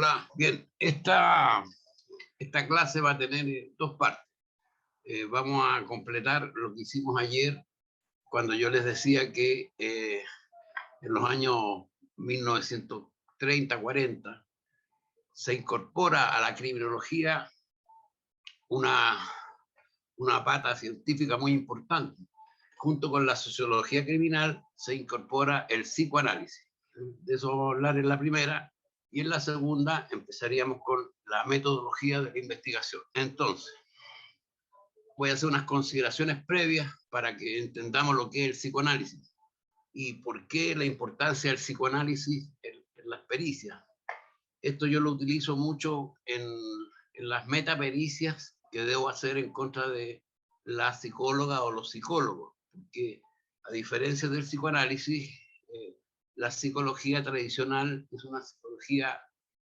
Hola, bien, esta clase va a tener dos partes. Vamos a completar lo que hicimos ayer cuando yo les decía que en los años 1930-40 se incorpora a la criminología una pata científica muy importante. Junto con la sociología criminal se incorpora el psicoanálisis. De eso vamos a hablar en la primera. Y en la segunda empezaríamos con la metodología de la investigación. Entonces, voy a hacer unas consideraciones previas para que entendamos lo que es el psicoanálisis y por qué la importancia del psicoanálisis en las pericias. Esto yo lo utilizo mucho en las metapericias que debo hacer en contra de la psicóloga o los psicólogos, porque a diferencia del psicoanálisis, la psicología tradicional es una psicología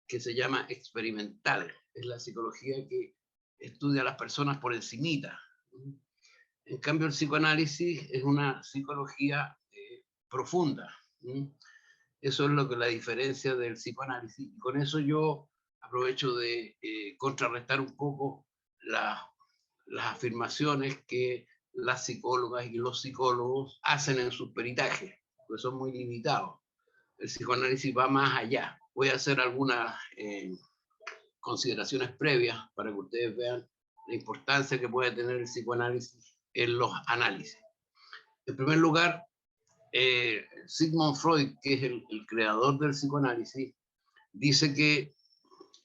que se llama experimental. Es la psicología que estudia a las personas por encimita. En cambio, el psicoanálisis es una psicología profunda. Eso es lo que la diferencia del psicoanálisis. Y con eso yo aprovecho de contrarrestar un poco las afirmaciones que las psicólogas y los psicólogos hacen en sus peritajes, porque son muy limitados. El psicoanálisis va más allá. Voy a hacer algunas consideraciones previas para que ustedes vean la importancia que puede tener el psicoanálisis en los análisis. En primer lugar, Sigmund Freud, que es el creador del psicoanálisis, dice que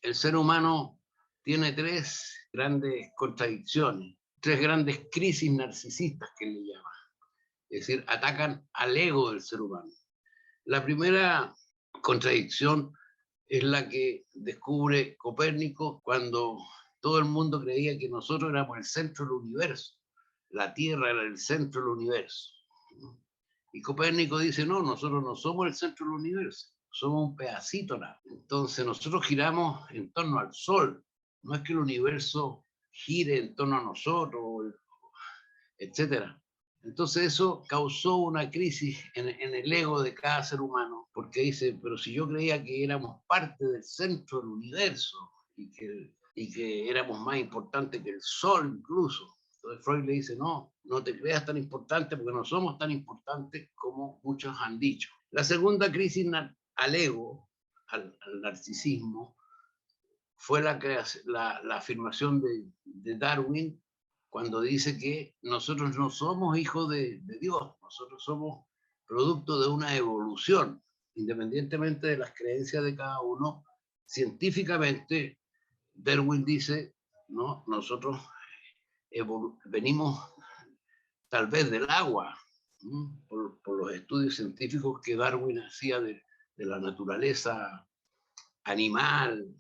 el ser humano tiene tres grandes contradicciones, tres grandes crisis narcisistas que le llama. Es decir, atacan al ego del ser humano. La primera contradicción es la que descubre Copérnico cuando todo el mundo creía que nosotros éramos el centro del universo. La Tierra era el centro del universo. Y Copérnico dice, no, nosotros no somos el centro del universo, somos un pedacito nada. Entonces nosotros giramos en torno al Sol. No es que el universo gire en torno a nosotros, etcétera. Entonces eso causó una crisis en el ego de cada ser humano, porque dice, pero si yo creía que éramos parte del centro del universo y que éramos más importantes que el Sol incluso. Entonces Freud le dice, no, no te creas tan importante porque no somos tan importantes como muchos han dicho. La segunda crisis al ego, al narcisismo, fue la afirmación de Darwin, cuando dice que nosotros no somos hijos de Dios, nosotros somos producto de una evolución, independientemente de las creencias de cada uno. Científicamente, Darwin dice, no, nosotros venimos tal vez del agua, por los estudios científicos que Darwin hacía de la naturaleza animal.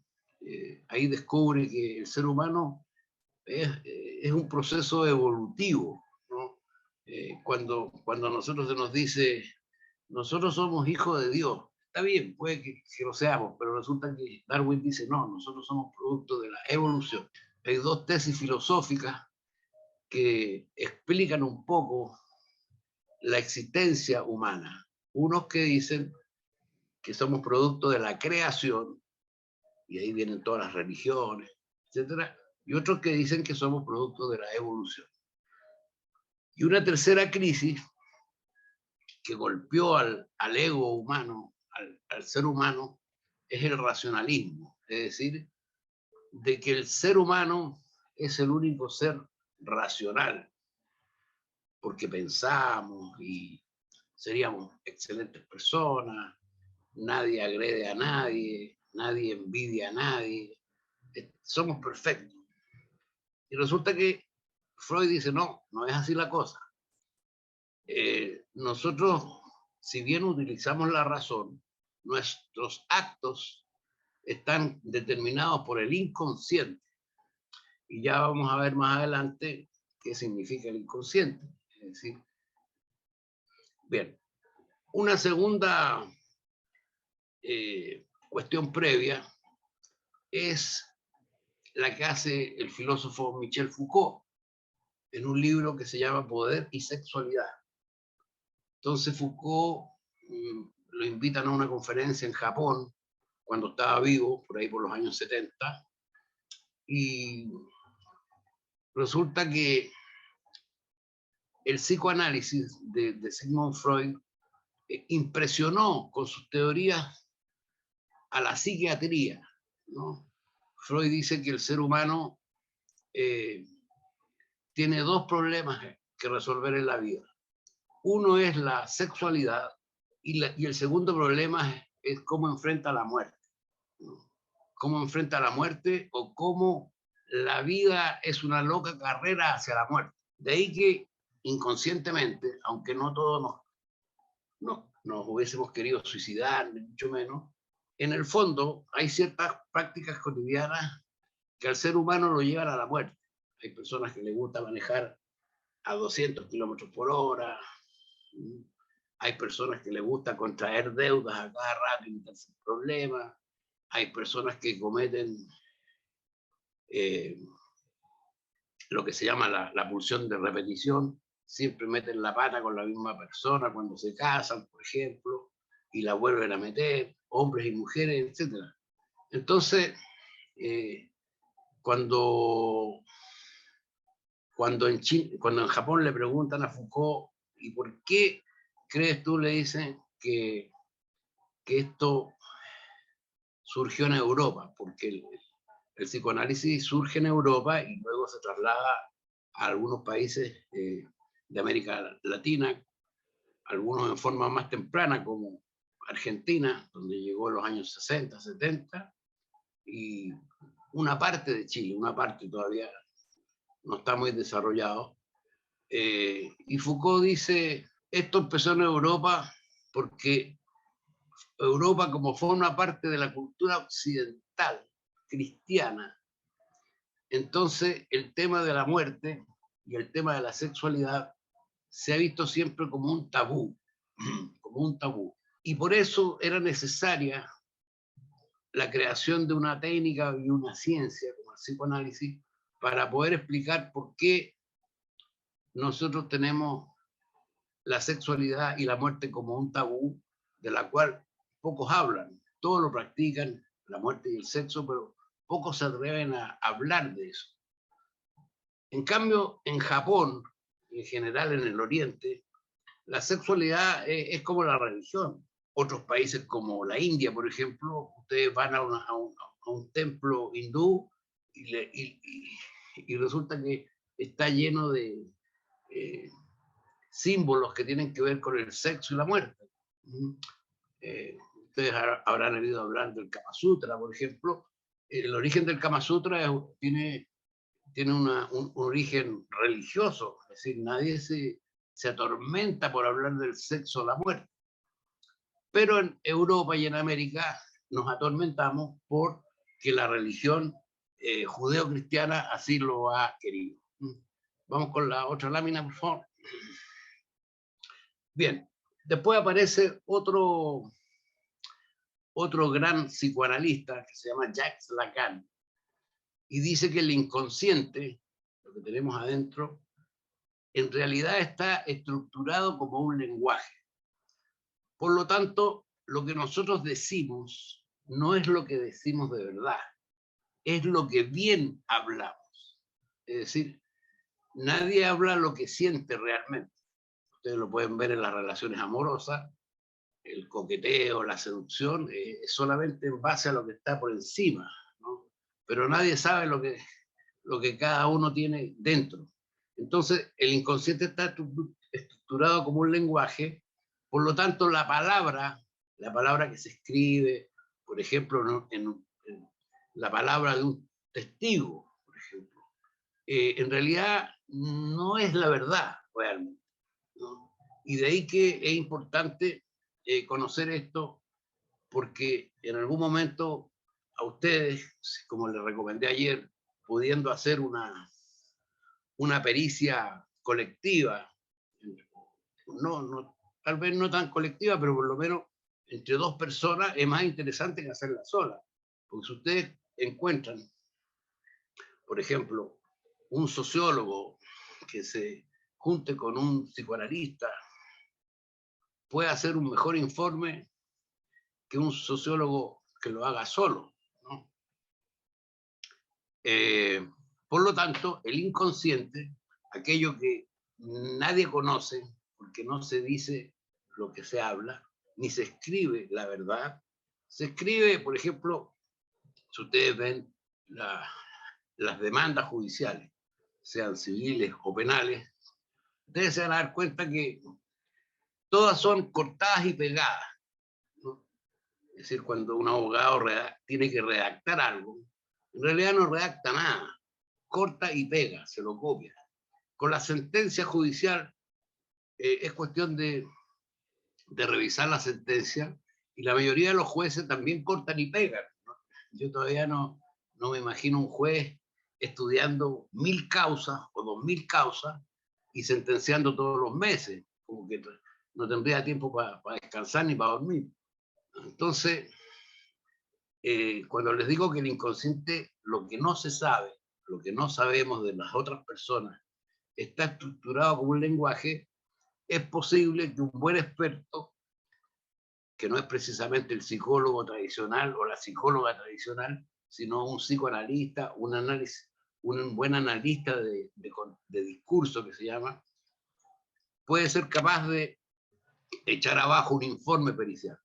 Ahí descubre que el ser humano es un proceso evolutivo, ¿no? Cuando a nosotros se nos dice, nosotros somos hijos de Dios, está bien, puede que lo seamos, pero resulta que Darwin dice, no, nosotros somos producto de la evolución. Hay dos tesis filosóficas que explican un poco la existencia humana. Unos que dicen que somos producto de la creación, y ahí vienen todas las religiones, etcétera, y otros que dicen que somos producto de la evolución. Y una tercera crisis que golpeó al ego humano, al ser humano, es el racionalismo, es decir, de que el ser humano es el único ser racional, porque pensamos y seríamos excelentes personas, nadie agrede a nadie, nadie envidia a nadie, somos perfectos. Y resulta que Freud dice, no, no es así la cosa. Nosotros, si bien utilizamos la razón, nuestros actos están determinados por el inconsciente. Y ya vamos a ver más adelante qué significa el inconsciente. Es decir, bien, una segunda cuestión previa es la que hace el filósofo Michel Foucault en un libro que se llama Poder y Sexualidad. Entonces Foucault lo invitan a una conferencia en Japón cuando estaba vivo, por ahí por los años 70, y resulta que el psicoanálisis de Sigmund Freud impresionó con sus teorías a la psiquiatría, ¿no? Freud dice que el ser humano tiene dos problemas que resolver en la vida. Uno es la sexualidad y el segundo problema es cómo enfrenta la muerte, ¿no? Cómo enfrenta la muerte o cómo la vida es una loca carrera hacia la muerte. De ahí que inconscientemente, aunque no todos nos hubiésemos querido suicidar, ni mucho menos, en el fondo hay ciertas prácticas cotidianas que al ser humano lo llevan a la muerte. Hay personas que les gusta manejar a 200 kilómetros por hora, hay personas que les gusta contraer deudas a cada rato y meterse en problemas, hay personas que cometen lo que se llama la pulsión de repetición, siempre meten la pata con la misma persona cuando se casan, por ejemplo, y la vuelven a meter, hombres y mujeres, etc. Entonces, cuando en Japón le preguntan a Foucault, ¿y por qué crees tú, le dicen, que esto surgió en Europa? Porque el psicoanálisis surge en Europa y luego se traslada a algunos países de América Latina, algunos en forma más temprana, como Argentina, donde llegó en los años 60, 70, y una parte de Chile, una parte todavía no está muy desarrollado. Y Foucault dice, esto empezó en Europa porque Europa, como forma parte de la cultura occidental, cristiana, entonces el tema de la muerte y el tema de la sexualidad se ha visto siempre como un tabú, como un tabú. Y por eso era necesaria la creación de una técnica y una ciencia como el psicoanálisis para poder explicar por qué nosotros tenemos la sexualidad y la muerte como un tabú de la cual pocos hablan. Todos lo practican, la muerte y el sexo, pero pocos se atreven a hablar de eso. En cambio, en Japón, en general en el Oriente, la sexualidad es como la religión. Otros países como la India, por ejemplo, ustedes van a un templo hindú y resulta que está lleno de símbolos que tienen que ver con el sexo y la muerte. Ustedes habrán oído hablar del Kama Sutra, por ejemplo. El origen del Kama Sutra tiene un origen religioso, es decir, nadie se atormenta por hablar del sexo o la muerte. Pero en Europa y en América nos atormentamos porque la religión judeo-cristiana así lo ha querido. Vamos con la otra lámina, por favor. Bien, después aparece otro gran psicoanalista que se llama Jacques Lacan y dice que el inconsciente, lo que tenemos adentro, en realidad está estructurado como un lenguaje. Por lo tanto, lo que nosotros decimos no es lo que decimos de verdad, es lo que bien hablamos. Es decir, nadie habla lo que siente realmente. Ustedes lo pueden ver en las relaciones amorosas, el coqueteo, la seducción, es solamente en base a lo que está por encima, ¿no? Pero nadie sabe lo que cada uno tiene dentro. Entonces, el inconsciente está estructurado como un lenguaje, por lo tanto, la palabra que se escribe, por ejemplo, en la palabra de un testigo, por ejemplo, en realidad no es la verdad realmente, ¿no? Y de ahí que es importante conocer esto, porque en algún momento a ustedes, como les recomendé ayer, pudiendo hacer una pericia colectiva, tal vez no tan colectiva, pero por lo menos entre dos personas, es más interesante que hacerla sola. Porque si ustedes encuentran, por ejemplo, un sociólogo que se junte con un psicoanalista, puede hacer un mejor informe que un sociólogo que lo haga solo, ¿no? Por lo tanto, el inconsciente, aquello que nadie conoce, porque no se dice lo que se habla, ni se escribe la verdad, se escribe, por ejemplo, si ustedes ven las demandas judiciales, sean civiles o penales, ustedes se van a dar cuenta que todas son cortadas y pegadas, ¿no? Es decir, cuando un abogado tiene que redactar algo, en realidad no redacta nada, corta y pega, se lo copia. Con la sentencia judicial es cuestión de revisar la sentencia, y la mayoría de los jueces también cortan y pegan, ¿no? Yo todavía no me imagino un juez estudiando 1000 causas o 2000 causas y sentenciando todos los meses, como que no tendría tiempo para descansar ni para dormir. Entonces, cuando les digo que el inconsciente, lo que no se sabe, lo que no sabemos de las otras personas, está estructurado como un lenguaje, es posible que un buen experto, que no es precisamente el psicólogo tradicional o la psicóloga tradicional, sino un psicoanalista, un buen analista de discurso que se llama, puede ser capaz de echar abajo un informe pericial,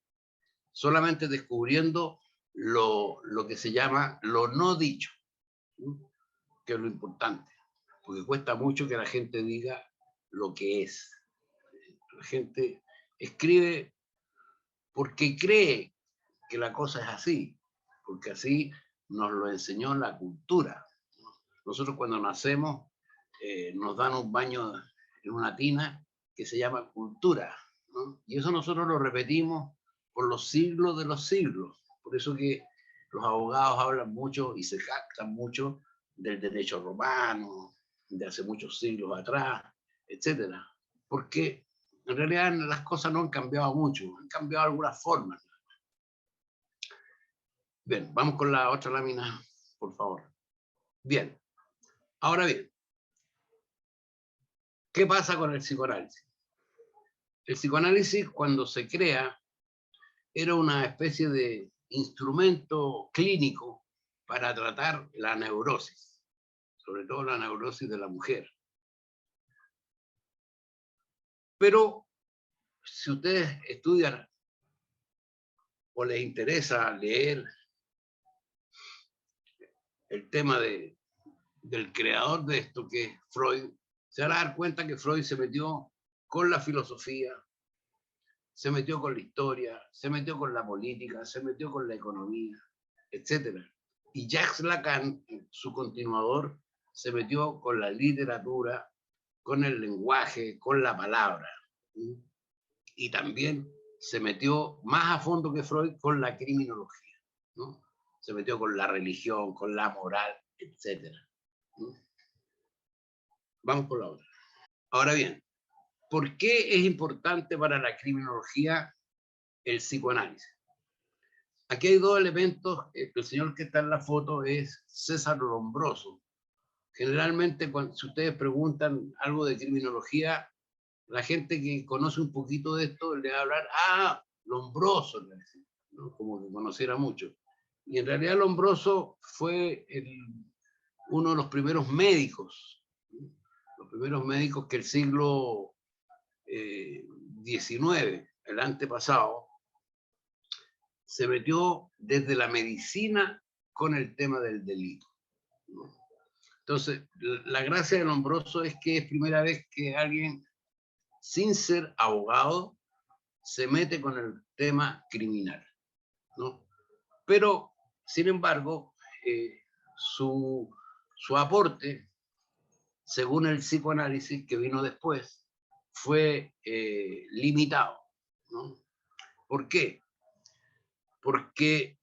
solamente descubriendo lo que se llama lo no dicho, ¿no? Que es lo importante, porque cuesta mucho que la gente diga lo que es. La gente escribe porque cree que la cosa es así, porque así nos lo enseñó la cultura. Nosotros cuando nacemos nos dan un baño en una tina que se llama cultura, ¿no? Y eso nosotros lo repetimos por los siglos de los siglos. Por eso que los abogados hablan mucho y se jactan mucho del derecho romano, de hace muchos siglos atrás, etcétera. Porque en realidad las cosas no han cambiado mucho, han cambiado algunas formas. Bien, vamos con la otra lámina, por favor. Bien, ahora bien, ¿qué pasa con el psicoanálisis? El psicoanálisis, cuando se crea, era una especie de instrumento clínico para tratar la neurosis, sobre todo la neurosis de la mujer. Pero si ustedes estudian o les interesa leer el tema del creador de esto, que es Freud, se van a dar cuenta que Freud se metió con la filosofía, se metió con la historia, se metió con la política, se metió con la economía, etc. Y Jacques Lacan, su continuador, se metió con la literatura, con el lenguaje, con la palabra. Y también se metió más a fondo que Freud con la criminología, ¿no? Se metió con la religión, con la moral, etc. Vamos por la otra. Ahora bien, ¿por qué es importante para la criminología el psicoanálisis? Aquí hay dos elementos. El señor que está en la foto es César Lombroso. Generalmente, si ustedes preguntan algo de criminología, la gente que conoce un poquito de esto le va a hablar, Lombroso, ¿no? Como que conociera mucho. Y en realidad Lombroso fue uno de los primeros médicos, ¿no? Los primeros médicos que el siglo XIX, el antepasado, se metió desde la medicina con el tema del delito, ¿no? Entonces, la gracia de Lombroso es que es primera vez que alguien, sin ser abogado, se mete con el tema criminal, ¿no? Pero, sin embargo, su aporte, según el psicoanálisis que vino después, fue limitado, ¿no? ¿Por qué? Porque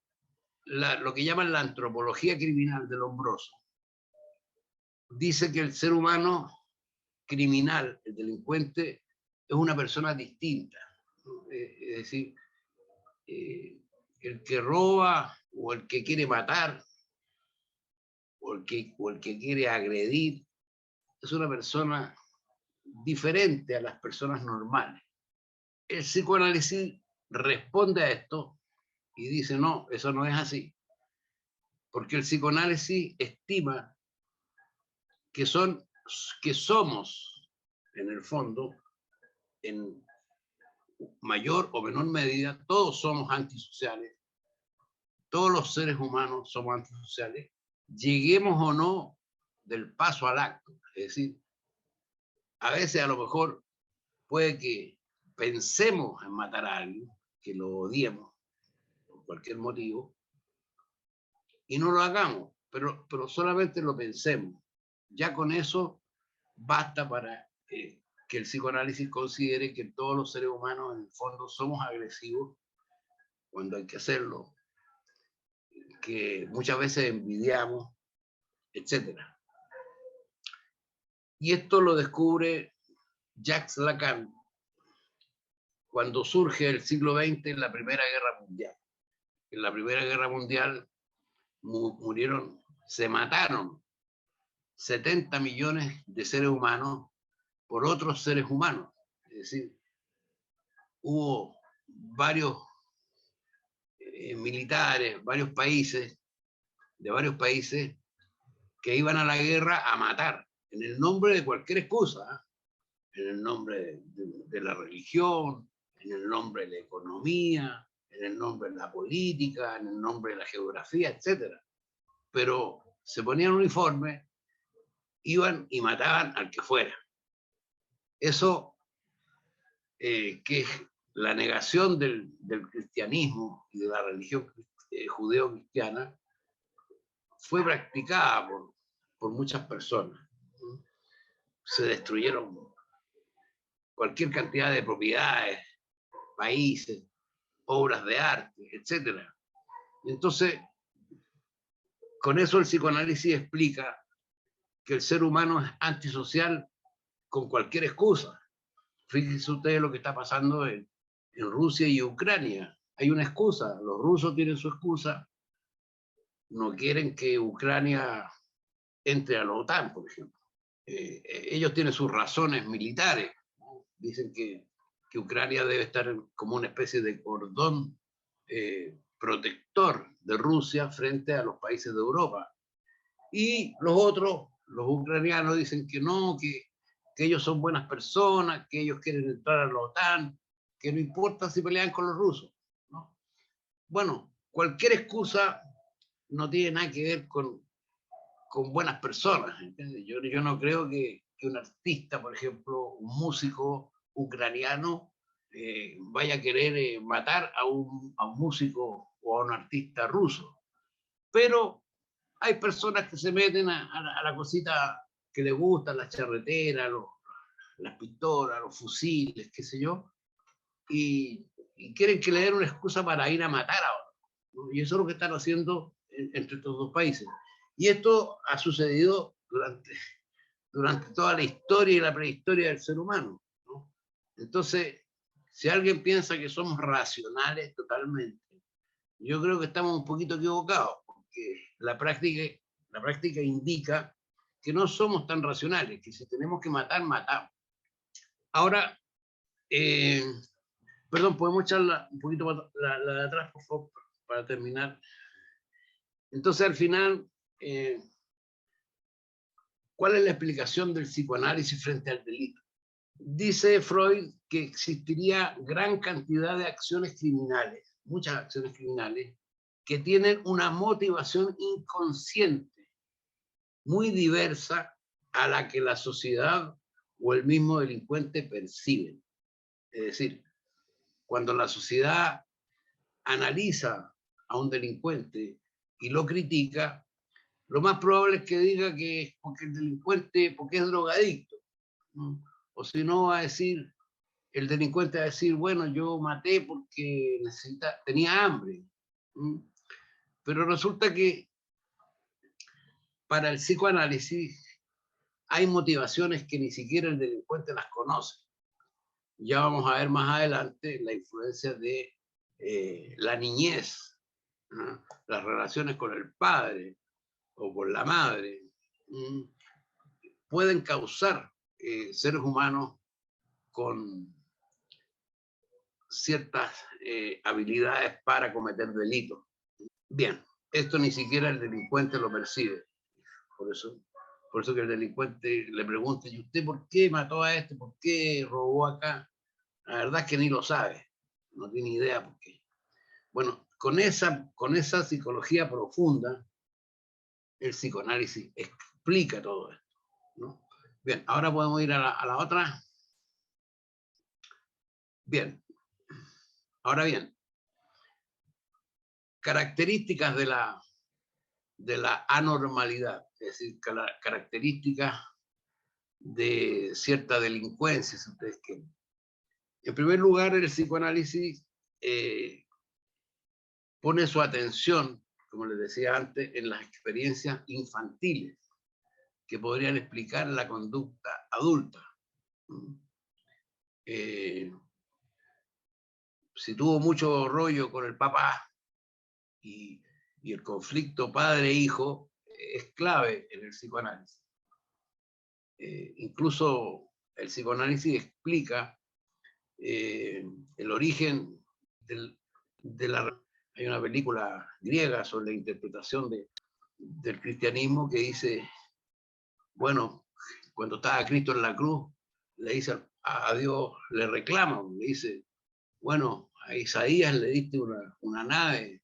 lo que llaman la antropología criminal de Lombroso dice que el ser humano criminal, el delincuente, es una persona distinta, ¿no? Es decir, el que roba o el que quiere matar o el que quiere agredir es una persona diferente a las personas normales. El psicoanálisis responde a esto y dice, no, eso no es así. Porque el psicoanálisis estima que somos, en el fondo, en mayor o menor medida, todos somos antisociales, todos los seres humanos somos antisociales, lleguemos o no del paso al acto. Es decir, a veces a lo mejor puede que pensemos en matar a alguien, que lo odiemos por cualquier motivo, y no lo hagamos, pero solamente lo pensemos. Ya con eso basta para que el psicoanálisis considere que todos los seres humanos en el fondo somos agresivos cuando hay que hacerlo, que muchas veces envidiamos, etc. Y esto lo descubre Jacques Lacan cuando surge el siglo XX en la Primera Guerra Mundial. En la Primera Guerra Mundial se mataron 70 millones de seres humanos por otros seres humanos. Es decir, hubo varios militares, de varios países que iban a la guerra a matar, en el nombre de cualquier excusa, en el nombre de la religión, en el nombre de la economía, en el nombre de la política, en el nombre de la geografía, etc. Pero se ponían uniforme, iban y mataban al que fuera. Eso, que es la negación del cristianismo y de la religión judeo-cristiana, fue practicada por muchas personas. Se destruyeron cualquier cantidad de propiedades, países, obras de arte, etc. Entonces, con eso el psicoanálisis explica que el ser humano es antisocial con cualquier excusa. Fíjense ustedes lo que está pasando en Rusia y Ucrania. Hay una excusa, los rusos tienen su excusa, no quieren que Ucrania entre a la OTAN, por ejemplo. Ellos tienen sus razones militares, ¿no? Dicen que Ucrania debe estar como una especie de cordón protector de Rusia frente a los países de Europa. Y los otros, los ucranianos, dicen que no, que ellos son buenas personas, que ellos quieren entrar a la OTAN, que no importa si pelean con los rusos, ¿no? Bueno, cualquier excusa no tiene nada que ver con buenas personas, ¿entiendes? Yo no creo que un artista, por ejemplo, un músico ucraniano, vaya a querer matar a un músico o a un artista ruso. Pero hay personas que se meten a la cosita que les gusta, las charreteras, las pistolas, los fusiles, qué sé yo, y quieren que le den una excusa para ir a matar a otro, ¿no? Y eso es lo que están haciendo entre estos dos países. Y esto ha sucedido durante toda la historia y la prehistoria del ser humano, ¿no? Entonces, si alguien piensa que somos racionales totalmente, yo creo que estamos un poquito equivocados, porque la práctica indica que no somos tan racionales, que si tenemos que matar, matamos. Ahora, perdón, podemos echarla un poquito la de atrás, por favor, para terminar. Entonces, al final, ¿cuál es la explicación del psicoanálisis frente al delito? Dice Freud que existiría gran cantidad de acciones criminales, muchas acciones criminales, que tienen una motivación inconsciente, muy diversa a la que la sociedad o el mismo delincuente perciben. Es decir, cuando la sociedad analiza a un delincuente y lo critica, lo más probable es que diga que es porque el delincuente, porque es drogadicto, ¿no? O si no, va a decir, el delincuente va a decir, bueno, yo maté porque tenía hambre. ¿No? Pero resulta que para el psicoanálisis hay motivaciones que ni siquiera el delincuente las conoce. Ya vamos a ver más adelante la influencia de la niñez, ¿no? Las relaciones con el padre o con la madre, pueden causar seres humanos con ciertas habilidades para cometer delitos. Bien, esto ni siquiera el delincuente lo percibe. Por eso que el delincuente le pregunte, ¿y usted por qué mató a este? ¿Por qué robó acá? La verdad es que ni lo sabe, no tiene idea por qué. Bueno, con esa psicología profunda, el psicoanálisis explica todo esto, ¿no? Bien, ahora podemos ir a la otra. Bien, ahora bien, características de la anormalidad, es decir, características de cierta delincuencia, si ustedes quieren. En primer lugar, el psicoanálisis pone su atención, como les decía antes, en las experiencias infantiles que podrían explicar la conducta adulta. Si tuvo mucho rollo con el papá y el conflicto padre-hijo es clave en el psicoanálisis. Incluso el psicoanálisis explica el origen de la... Hay una película griega sobre la interpretación del cristianismo que dice, bueno, cuando estaba Cristo en la cruz, le dice a Dios, le reclama, le dice, bueno, a Isaías le diste una nave,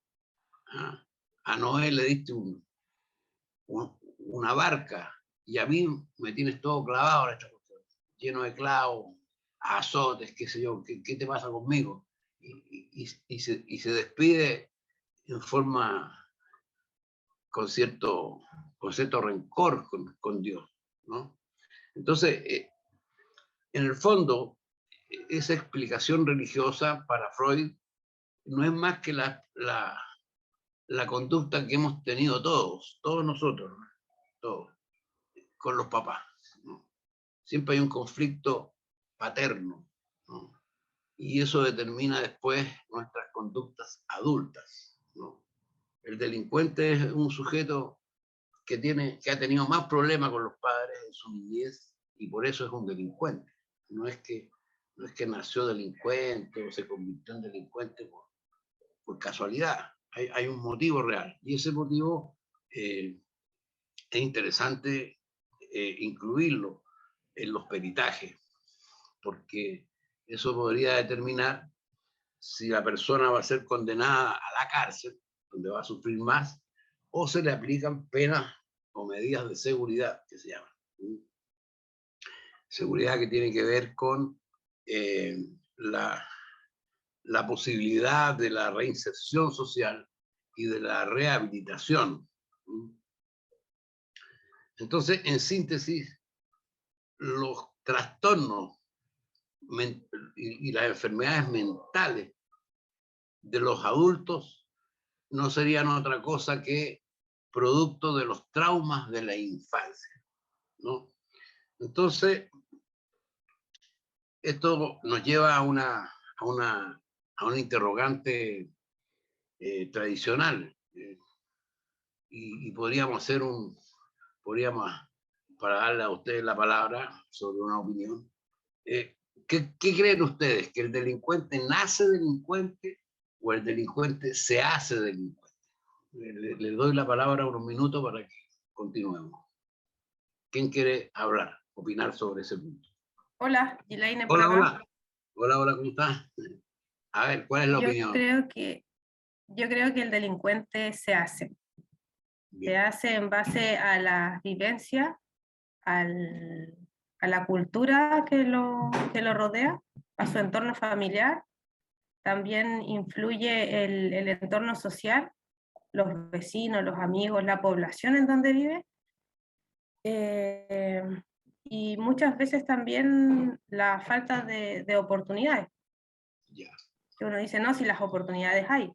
a Noé le diste una barca, y a mí me tienes todo clavado, lleno de clavos, azotes, qué sé yo, ¿qué te pasa conmigo? Y se despide en forma con cierto rencor con Dios, ¿no? Entonces, en el fondo, esa explicación religiosa para Freud no es más que la conducta que hemos tenido todos nosotros, ¿no? Todos, con los papás, ¿no? Siempre hay un conflicto paterno, ¿no? Y eso determina después nuestras conductas adultas, ¿no? El delincuente es un sujeto que ha tenido más problemas con los padres en su niñez y por eso es un delincuente. No es que nació delincuente o se convirtió en delincuente por casualidad. Hay un motivo real y ese motivo es interesante incluirlo en los peritajes, porque eso podría determinar si la persona va a ser condenada a la cárcel, donde va a sufrir más, o se le aplican penas o medidas de seguridad, que se llaman. Seguridad que tiene que ver con la posibilidad de la reinserción social y de la rehabilitación. Entonces, en síntesis, los trastornos y las enfermedades mentales de los adultos no serían otra cosa que producto de los traumas de la infancia, ¿no? Entonces, esto nos lleva a una interrogante tradicional. Y podríamos hacer para darle a ustedes la palabra sobre una opinión. ¿Qué creen ustedes? ¿Que el delincuente nace delincuente o el delincuente se hace delincuente? Le doy la palabra unos minutos para que continuemos. ¿Quién quiere hablar, opinar sobre ese punto? Hola, Elaine por Hola, acá. hola. Hola, hola, ¿cómo estás? A ver, ¿cuál es la opinión? Yo creo que el delincuente se hace. Bien. Se hace en base a las vivencias, a la cultura que lo rodea, a su entorno familiar. También influye el entorno social, los vecinos, los amigos, la población en donde vive. Y muchas veces también la falta de oportunidades. Ya. Que uno dice, no, si las oportunidades hay,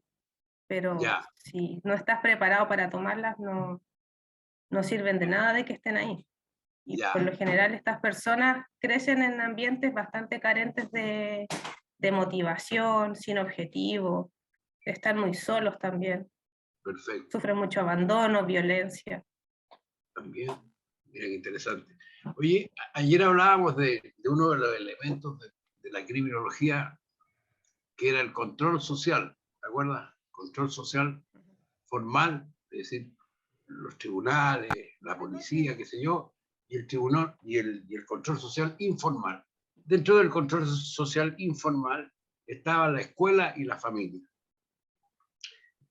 pero Ya. si no estás preparado para tomarlas, no sirven de nada de que estén ahí. Y Ya. por lo general estas personas crecen en ambientes bastante carentes de motivación, sin objetivo, están muy solos también, Perfecto. sufren mucho abandono, violencia. También, mira qué interesante. Oye, ayer hablábamos de uno de los elementos de la criminología que era el control social, ¿te acuerdas? Control social formal, es decir, los tribunales, la policía, qué sé yo, y el tribunal y el control social informal. Dentro del control social informal estaba la escuela y la familia.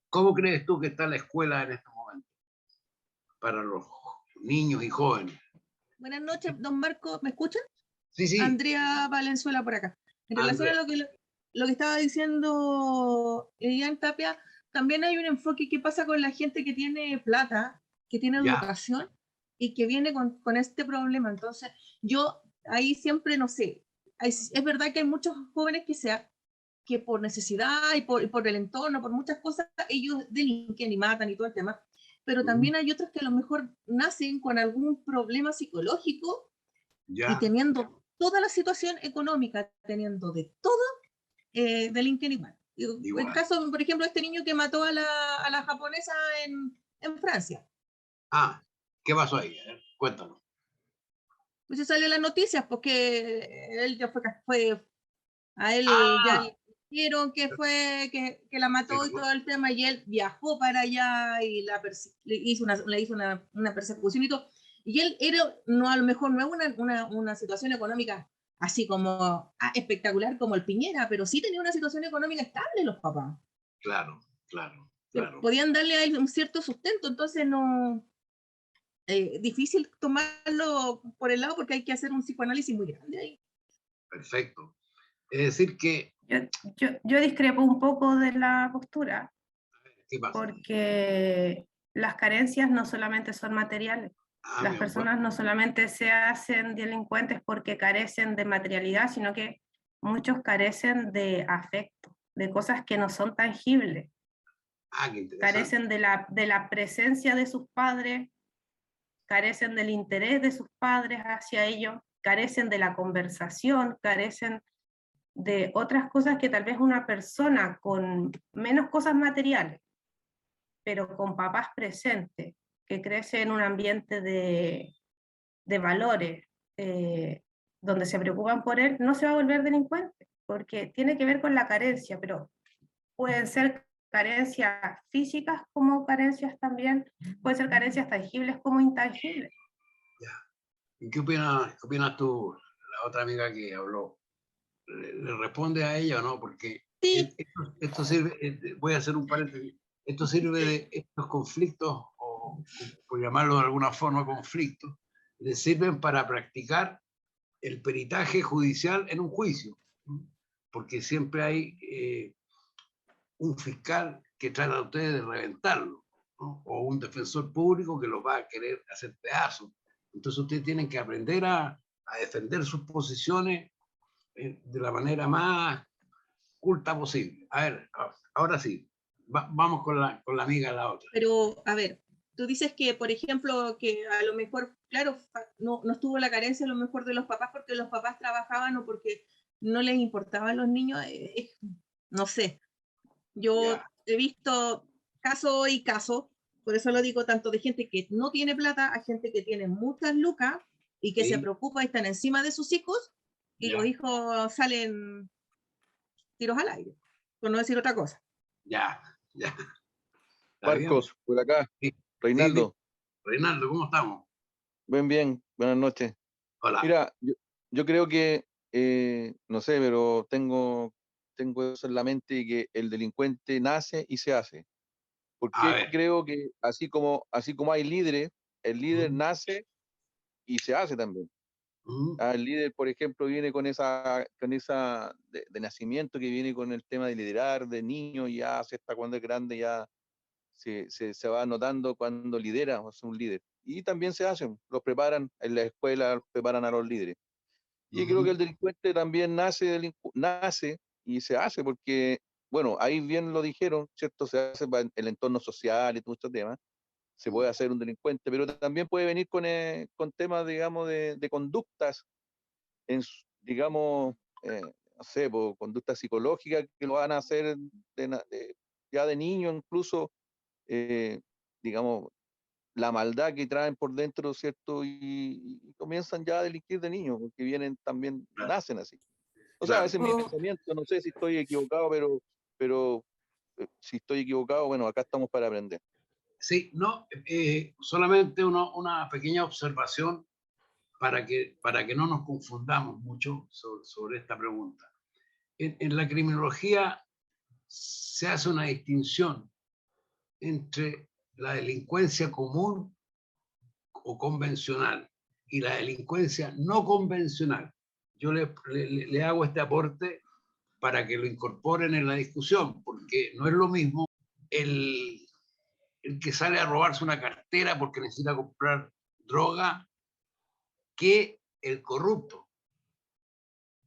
¿Cómo crees tú que está la escuela en estos momentos para los niños y jóvenes? Buenas noches, don Marco, ¿me escucha? Sí, sí. Andrea Valenzuela por acá. En relación Andrea. a lo que estaba diciendo Ian Tapia, también hay un enfoque que pasa con la gente que tiene plata, que tiene Ya. educación y que viene con este problema. Entonces, yo ahí siempre, no sé, es verdad que hay muchos jóvenes que por necesidad y por el entorno, por muchas cosas, ellos delinquen y matan y todo el tema, pero también hay otros que a lo mejor nacen con algún problema psicológico Ya. y teniendo toda la situación económica, teniendo de todo, delinquen igual. El caso, por ejemplo, de este niño que mató a la japonesa en Francia. Ah, ¿qué pasó ahí? Cuéntanos. Pues se salió en las noticias porque él ya fue a él ya le dijeron que fue que la mató y todo el tema, y él viajó para allá y le hizo una persecución y todo. Y él era, no, a lo mejor no es una situación económica así como espectacular como el Piñera, pero sí tenía una situación económica estable los papás. Claro, claro, claro. Podían darle a él un cierto sustento, entonces no, difícil tomarlo por el lado porque hay que hacer un psicoanálisis muy grande ahí. Perfecto. Es decir que... Yo discrepo un poco de la postura. ¿Qué pasa? Porque las carencias no solamente son materiales. Las personas no solamente se hacen delincuentes porque carecen de materialidad, sino que muchos carecen de afecto, de cosas que no son tangibles. Qué interesante. Carecen de la presencia de sus padres, carecen del interés de sus padres hacia ellos, carecen de la conversación, carecen de otras cosas que tal vez una persona con menos cosas materiales, pero con papás presentes, que crece en un ambiente de valores, donde se preocupan por él, no se va a volver delincuente, porque tiene que ver con la carencia, pero pueden ser carencias físicas como carencias también, pueden ser carencias tangibles como intangibles. Ya. ¿Y qué opinas tú, la otra amiga que habló? ¿Le responde a ella o no? Porque sí. esto sirve, voy a hacer un paréntesis, esto sirve de estos conflictos, o por llamarlo de alguna forma conflictos, le sirven para practicar el peritaje judicial en un juicio, porque siempre hay un fiscal que trata a ustedes de reventarlo, ¿no? O un defensor público que los va a querer hacer pedazos. Entonces ustedes tienen que aprender a defender sus posiciones de la manera más culta posible. A ver, ahora sí, vamos con la amiga de la otra. Pero, a ver, tú dices que, por ejemplo, que a lo mejor, claro, no estuvo la carencia a lo mejor de los papás porque los papás trabajaban o porque no les importaban los niños, no sé. Yo he visto caso y caso, por eso lo digo, tanto de gente que no tiene plata a gente que tiene muchas lucas y que se preocupa y están encima de sus hijos, y los hijos salen tiros al aire, por no decir otra cosa. Ya. Marcos, por acá. Sí. Reinaldo. Sí. Reinaldo, ¿cómo estamos? Bien, buenas noches. Hola. Mira, yo creo que, no sé, pero tengo eso en la mente, que el delincuente nace y se hace. Porque creo que así como hay líderes, el líder nace y se hace también. El líder, por ejemplo, viene con esa de nacimiento, que viene con el tema de liderar, de niño, y ya se está cuando es grande, ya se va notando cuando lidera o es un líder. Y también se hacen, los preparan en la escuela, preparan a los líderes. Y creo que el delincuente también nace y se hace porque, bueno, ahí bien lo dijeron, ¿cierto? Se hace para el entorno social y todos estos temas. Se puede hacer un delincuente, pero también puede venir con temas, digamos, de conductas, digamos, no sé, conductas psicológicas que lo van a hacer ya de niño, incluso, digamos, la maldad que traen por dentro, ¿cierto? Y comienzan ya a delinquir de niños, porque vienen también, nacen así. O sea, ese es mi pensamiento, no sé si estoy equivocado, pero si estoy equivocado, bueno, acá estamos para aprender. Sí, no, solamente una pequeña observación para que no nos confundamos mucho sobre esta pregunta. En la criminología se hace una distinción entre la delincuencia común o convencional y la delincuencia no convencional. Yo le hago este aporte para que lo incorporen en la discusión, porque no es lo mismo el que sale a robarse una cartera porque necesita comprar droga que el corrupto.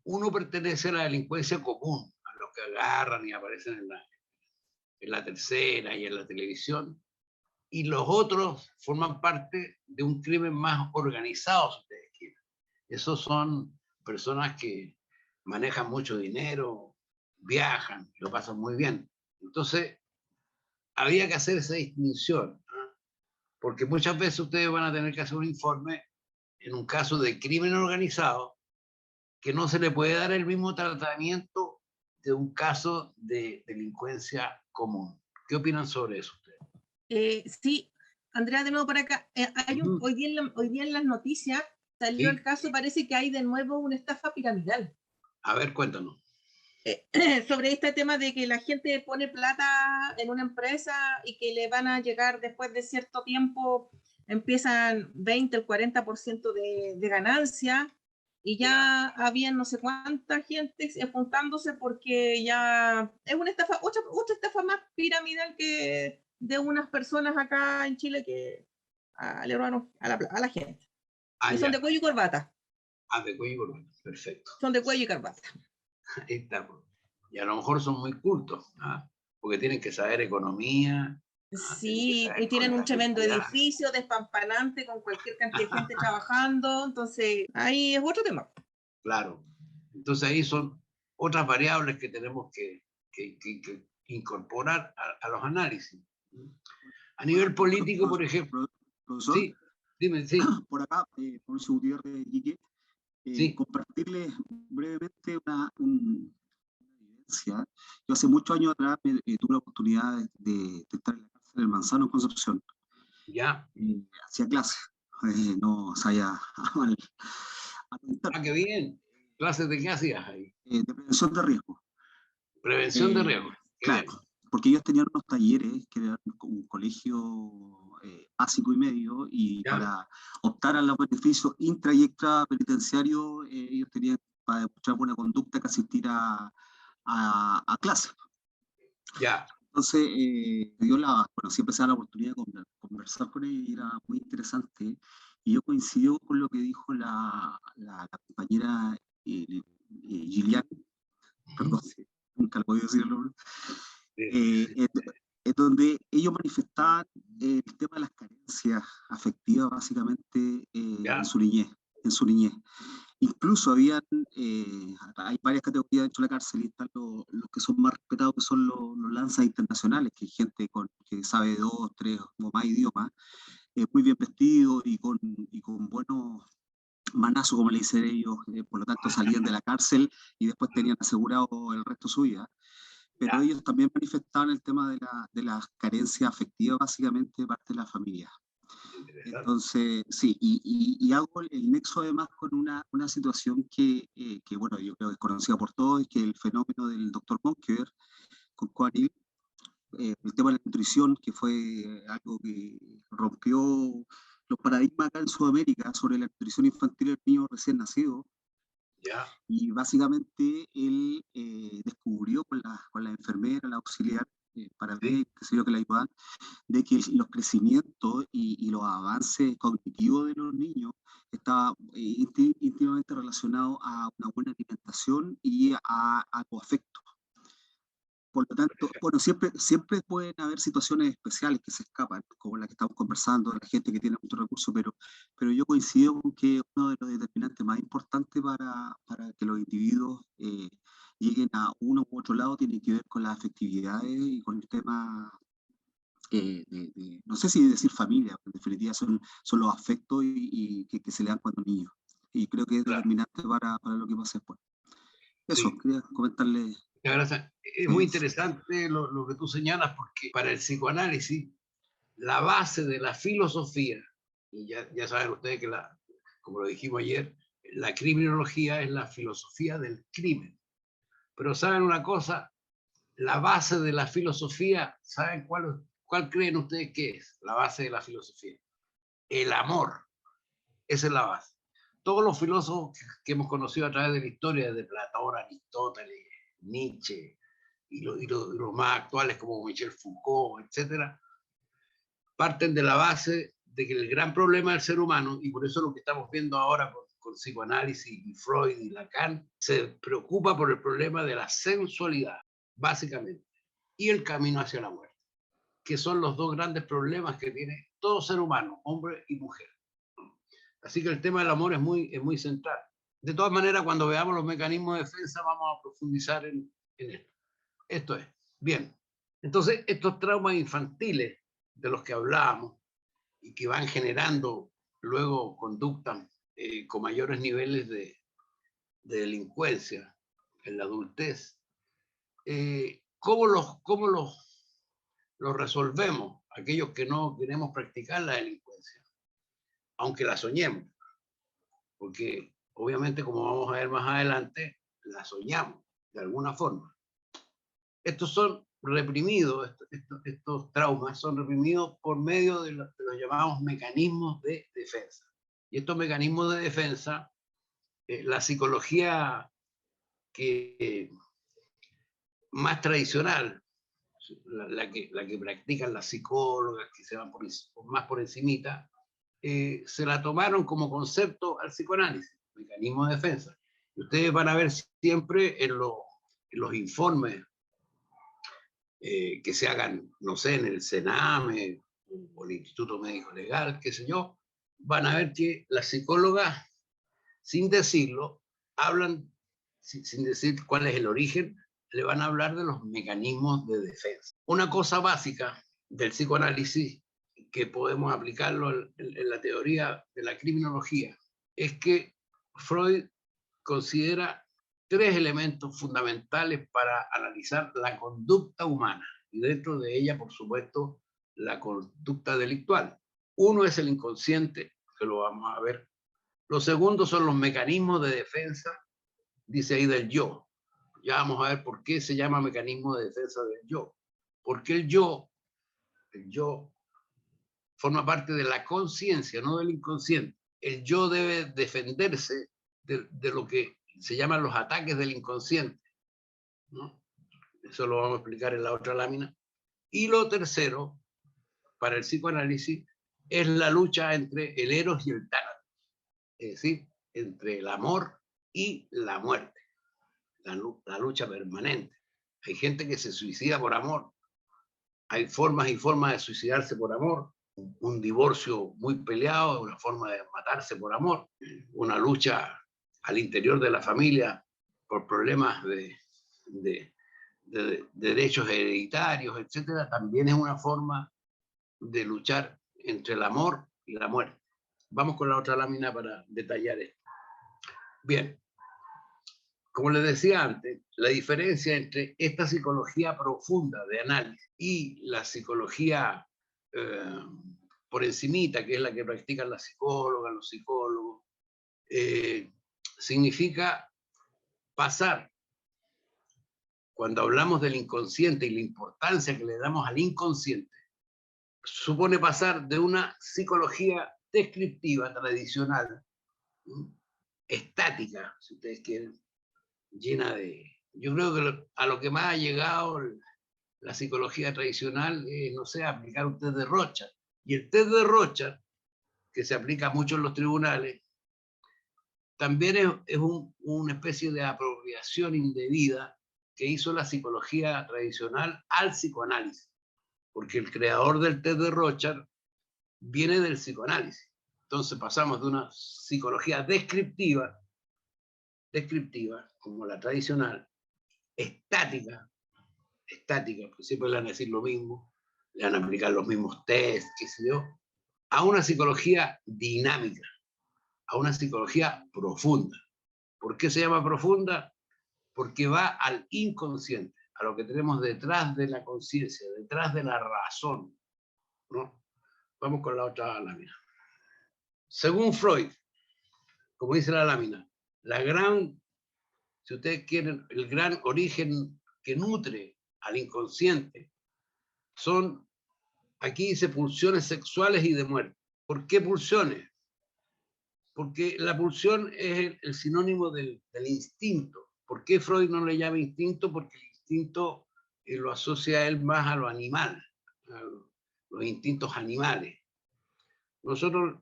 Uno pertenece a la delincuencia común, a los que agarran y aparecen en la tercera y en la televisión, y los otros forman parte de un crimen más organizado, si ustedes quieren. Esos son personas que manejan mucho dinero, viajan, lo pasan muy bien. Entonces, había que hacer esa distinción, ¿no? Porque muchas veces ustedes van a tener que hacer un informe en un caso de crimen organizado que no se le puede dar el mismo tratamiento de un caso de delincuencia común. ¿Qué opinan sobre eso ustedes? Sí, Andrea, de nuevo por acá. Hoy día en las noticias salió el caso, parece que hay de nuevo una estafa piramidal. A ver, cuéntanos. Sobre este tema de que la gente pone plata en una empresa y que le van a llegar después de cierto tiempo, empiezan 20 o 40% de ganancia, y ya había no sé cuánta gente apuntándose porque ya es una estafa, otra estafa más piramidal que de unas personas acá en Chile que le robaron a la gente. Y son de cuello y corbata. De cuello y corbata, perfecto. Son de cuello y corbata. Ahí está. Y a lo mejor son muy cultos, ¿ah? Porque tienen que saber economía. Sí, y tienen un tremendo edificio despampanante con cualquier cantidad de gente trabajando, entonces ahí es otro tema. Claro, entonces ahí son otras variables que tenemos que incorporar a los análisis. A nivel político, por ejemplo. Profesor, sí, dime, sí. Por acá, Mauricio Gutiérrez, Quique, sí. Compartirles brevemente una evidencia. Yo hace muchos años atrás tuve la oportunidad de estar en la cárcel del Manzano en Concepción. Ya. Hacía clases, no sabía mal. Qué bien. ¿Clases de qué hacías ahí? De prevención de riesgo. Prevención de riesgo. Claro, bien. Porque ellos tenían unos talleres que eran un colegio básico y medio, y ya, para optar a los beneficios intra y extra penitenciarios, ellos tenían para demostrar buena conducta que asistir a clases. Ya. Entonces, siempre se da la oportunidad de conversar con ellos y era muy interesante. Y yo coincido con lo que dijo la compañera Gillian, perdón, nunca le podía decir el nombre, donde ellos manifestaban el tema de las carencias afectivas básicamente en su niñez. Incluso hay varias categorías dentro de la cárcel, y están los que son más respetados, que son los lanzas internacionales, que hay gente que sabe 2, 3 o más idiomas, muy bien vestido y con buenos manazos, como le dicen ellos, por lo tanto salían de la cárcel y después tenían asegurado el resto de su vida. Pero ellos también manifestaban el tema de las carencias afectivas, básicamente, de parte de la familia. Entonces, sí, y hago el nexo además con una situación que, bueno, yo creo que es conocida por todos, es que el fenómeno del doctor Monkever con Coaril, el tema de la nutrición, que fue algo que rompió los paradigmas acá en Sudamérica sobre la nutrición infantil del niño recién nacido. Y básicamente él descubrió con la enfermera, la auxiliar, para ver, qué sé yo, que la ayudan, de que los crecimientos y los avances cognitivos de los niños estaban íntimamente relacionados a una buena alimentación y a los afectos. Por lo tanto, bueno, siempre pueden haber situaciones especiales que se escapan, como la que estamos conversando, la gente que tiene muchos recursos, pero yo coincido con que uno de los determinantes más importantes para que los individuos lleguen a uno u otro lado tiene que ver con las afectividades y con el tema, no sé si decir familia, en definitiva son los afectos y que se le dan cuando niños. Y creo que es determinante para lo que pasa después. Eso, Sí. quería comentarle. Muchas gracias. Es muy interesante lo que tú señalas, porque para el psicoanálisis, la base de la filosofía, y ya saben ustedes que, como lo dijimos ayer, la criminología es la filosofía del crimen. Pero ¿saben una cosa? La base de la filosofía, ¿saben cuál creen ustedes que es la base de la filosofía? El amor. Esa es la base. Todos los filósofos que hemos conocido a través de la historia, desde Platón, Aristóteles, Nietzsche, y los más actuales como Michel Foucault, etcétera, parten de la base de que el gran problema del ser humano, y por eso lo que estamos viendo ahora con psicoanálisis y Freud y Lacan, se preocupa por el problema de la sensualidad, básicamente, y el camino hacia la muerte, que son los dos grandes problemas que tiene todo ser humano, hombre y mujer. Así que el tema del amor es muy central. De todas maneras, cuando veamos los mecanismos de defensa, vamos a profundizar en esto. Esto es. Bien. Entonces, estos traumas infantiles de los que hablábamos y que van generando luego conductas con mayores niveles de delincuencia en la adultez, ¿cómo los resolvemos aquellos que no queremos practicar la delincuencia? Aunque la soñemos, porque obviamente, como vamos a ver más adelante, la soñamos de alguna forma. Estos son reprimidos, estos traumas son reprimidos por medio de los llamados mecanismos de defensa. Y estos mecanismos de defensa, la psicología más tradicional, la que practican las psicólogas, que se van más por encimita, se la tomaron como concepto al psicoanálisis, mecanismo de defensa. Y ustedes van a ver siempre en los informes que se hagan, no sé, en el Sename o el Instituto Médico Legal, qué sé yo, van a ver que las psicólogas, sin decirlo, hablan, sin decir cuál es el origen, le van a hablar de los mecanismos de defensa. Una cosa básica del psicoanálisis que podemos aplicarlo en la teoría de la criminología es que Freud considera 3 elementos fundamentales para analizar la conducta humana, y dentro de ella, por supuesto, la conducta delictual. Uno es el inconsciente, que lo vamos a ver. Los segundos son los mecanismos de defensa, dice ahí, del yo. Ya vamos a ver por qué se llama mecanismo de defensa del yo. Porque el yo forma parte de la conciencia, no del inconsciente. El yo debe defenderse de lo que se llaman los ataques del inconsciente, ¿no? Eso lo vamos a explicar en la otra lámina. Y lo tercero, para el psicoanálisis, es la lucha entre el eros y el tánatos, es decir, entre el amor y la muerte, la lucha permanente. Hay gente que se suicida por amor, hay formas y formas de suicidarse por amor. Un divorcio muy peleado, una forma de matarse por amor, una lucha al interior de la familia por problemas de derechos hereditarios, etcétera, también es una forma de luchar entre el amor y la muerte. Vamos con la otra lámina para detallar esto. Bien, como les decía antes, la diferencia entre esta psicología profunda de análisis y la psicología por encimita, que es la que practican las psicólogas, los psicólogos, significa pasar, cuando hablamos del inconsciente y la importancia que le damos al inconsciente, supone pasar de una psicología descriptiva tradicional, estática, si ustedes quieren, llena de... Yo creo que a lo que más ha llegado la psicología tradicional es, no sé, aplicar un test de Rorschach. Y el test de Rorschach, que se aplica mucho en los tribunales, también es una especie de apropiación indebida que hizo la psicología tradicional al psicoanálisis, porque el creador del test de Rorschach viene del psicoanálisis. Entonces pasamos de una psicología descriptiva, como la tradicional, estática, porque siempre le van a decir lo mismo, le van a aplicar los mismos tests, qué sé yo, a una psicología dinámica, a una psicología profunda. ¿Por qué se llama profunda? porque va al inconsciente, a lo que tenemos detrás de la conciencia, detrás de la razón, ¿no? Vamos con la otra lámina. Según Freud, como dice la lámina, la gran, si ustedes quieren, el gran origen que nutre al inconsciente son, aquí dice, pulsiones sexuales y de muerte. ¿Por qué pulsiones? Porque la pulsión es el sinónimo del instinto. ¿Por qué Freud no le llama instinto? Porque el instinto lo asocia a él más a lo animal, a los instintos animales. Nosotros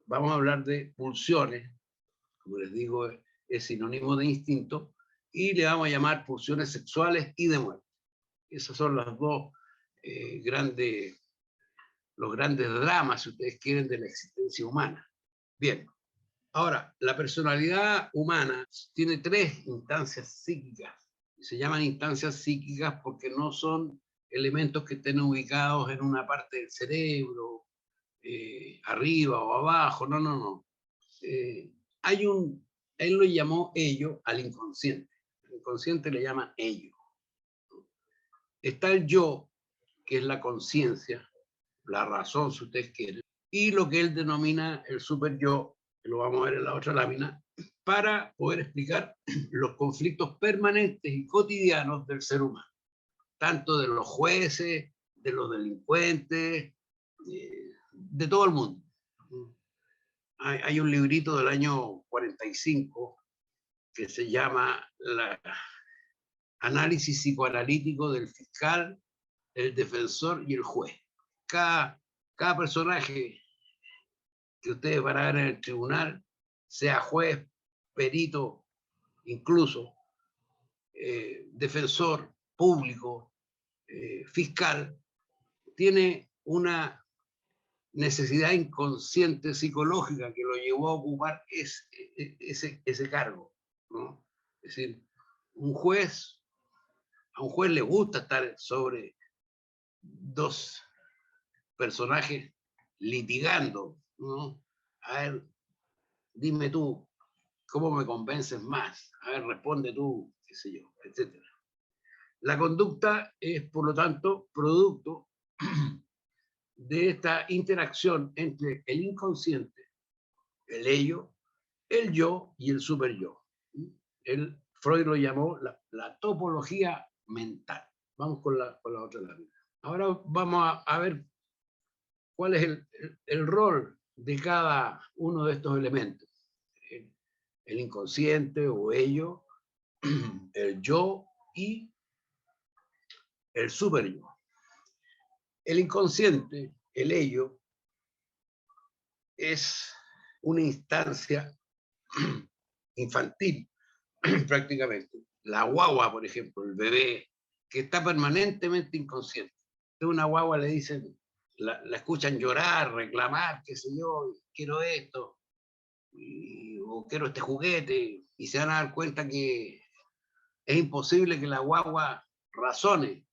vamos a hablar de pulsiones, como les digo, es sinónimo de instinto, y le vamos a llamar pulsiones sexuales y de muerte. Esos son los dos los grandes dramas, si ustedes quieren, de la existencia humana. Bien, ahora, la personalidad humana tiene 3 instancias psíquicas. Se llaman instancias psíquicas porque no son elementos que estén ubicados en una parte del cerebro, arriba o abajo, no. Él lo llamó ello al inconsciente. El inconsciente le llama ello. Está el yo, que es la conciencia, la razón, si ustedes quieren, y lo que él denomina el super yo, que lo vamos a ver en la otra lámina, para poder explicar los conflictos permanentes y cotidianos del ser humano, tanto de los jueces, de los delincuentes, de todo el mundo. Hay un librito del año 45 que se llama Análisis psicoanalítico del fiscal, el defensor y el juez. Cada personaje que ustedes van a ver en el tribunal, sea juez, perito, incluso defensor público, fiscal, tiene una necesidad inconsciente psicológica que lo llevó a ocupar ese cargo, ¿no? Es decir, a un juez le gusta estar sobre 2 personajes litigando, ¿no? A ver, dime tú, ¿cómo me convences más? A ver, responde tú, qué sé yo, etc. La conducta es, por lo tanto, producto de esta interacción entre el inconsciente, el ello, el yo y el superyo. Freud lo llamó la topología mental. Vamos con la otra lámina. Ahora vamos a ver cuál es el rol de cada uno de estos elementos. El inconsciente o ello, el yo y el superyo. El inconsciente, el ello, es una instancia infantil, prácticamente. La guagua, por ejemplo, el bebé, que está permanentemente inconsciente. A una guagua le dicen, la escuchan llorar, reclamar, qué sé yo, quiero esto, o quiero este juguete, y se van a dar cuenta que es imposible que la guagua razone,